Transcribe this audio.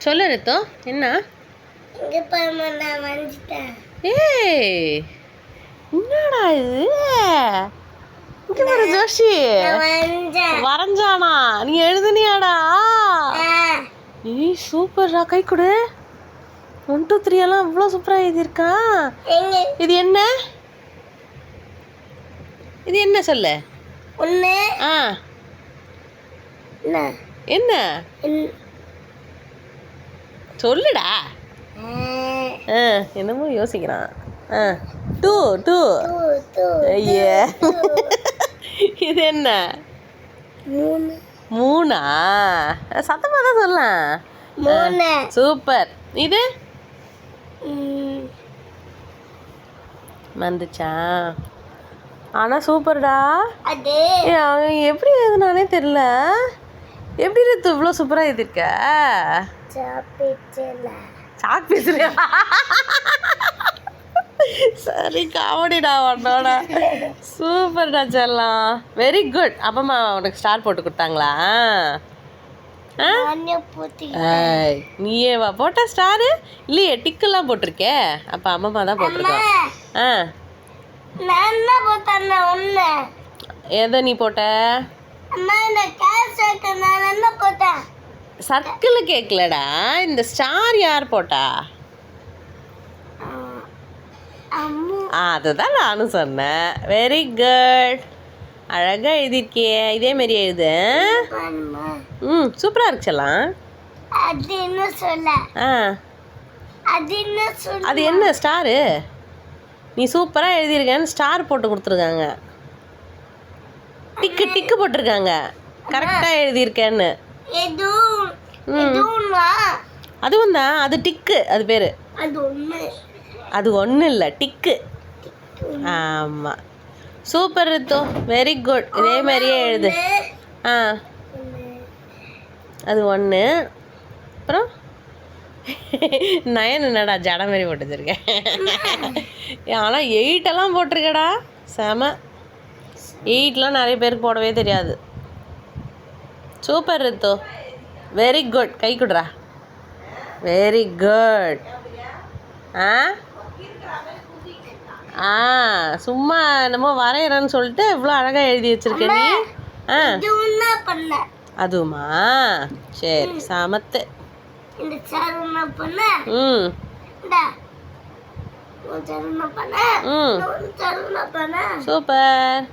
சொல்லு ரித்து, என்ன? ஏய், என்னடா இது? இங்க பாரு ஜோஷி, வரைஞ்சானா? நீ எழுதுனியாடா? ஏய் சூப்பர்டா, கை கொடு. 1 2 3 எல்லாம் இவ்வளோ சூப்பராக எழுதியிருக்கா. இது என்ன? இது என்ன சொல்லு? ஆ என்ன சொல்லுடா. என்னமோ யோசிக்கிறான். 2 2 ஐயே, இது என்ன? 3 சத்தமாக தான் சொல்லலாம். சூப்பர். இது வந்துச்சா? ஆனால் சூப்பர்டா. அவன் எப்படி எழுதுனானே தெரியல. எப்படி இருக்கு இவ்வளோ சூப்பராக எழுதிருக்க? சாக் பீஸ்லையா? சரி, காமெடிடா உன்னோட. சூப்பர்டா செல்லம், வெரி குட். அப்பம்மா உனக்கு ஸ்டார் போட்டு கொடுத்தாங்களா? நீயேவா போட்ட ஸ்டாரு? இல்லையே, டிக்கெல்லாம் போட்டிருக்கே. அப்போ அம்மம்மா தான் போட்டிருக்கோம். எதை நீ போட்ட? சர்க்கிள் கேட்கலடா, இந்த ஸ்டார் யார் போட்டா? அதுதான் நானும் சொன்னேன். வெரி குட், அழகா எழுதிருக்கியே. இதே மாதிரி எழுது. சூப்பரா இருக்குச்சலாம். அது என்ன ஸ்டாரு? நீ சூப்பரா எழுதியிருக்கேன்னு ஸ்டார் போட்டு கொடுத்துருக்காங்க. டிக்கு போட்டிருக்காங்க, கரெக்டா எழுதியிருக்கேன்னு. அதுவும் தான், அது டிக்கு, அது பேரு. அது ஒன்றும் இல்லை, டிக்கு. ஆமாம், சூப்பர் ரித்து, வெரி குட். இதே மாதிரியே எழுது. அது 1. அப்புறம் 9 என்னடா ஜட மாரி போட்டு வச்சிருக்கேன். ஆனால் 8 எல்லாம் போட்டிருக்கடா, செம. 8லாம் நிறைய பேருக்கு போடவே தெரியாது. Super Rithu, very good. கை கொடுறா. Very good. சும்மா என்னமோ வரைகிறேன்னு சொல்லிட்டு இவ்வளோ அழகாக எழுதி வச்சிருக்க நீ. அதுவுமா? சரி, சமத்து. சூப்பர்.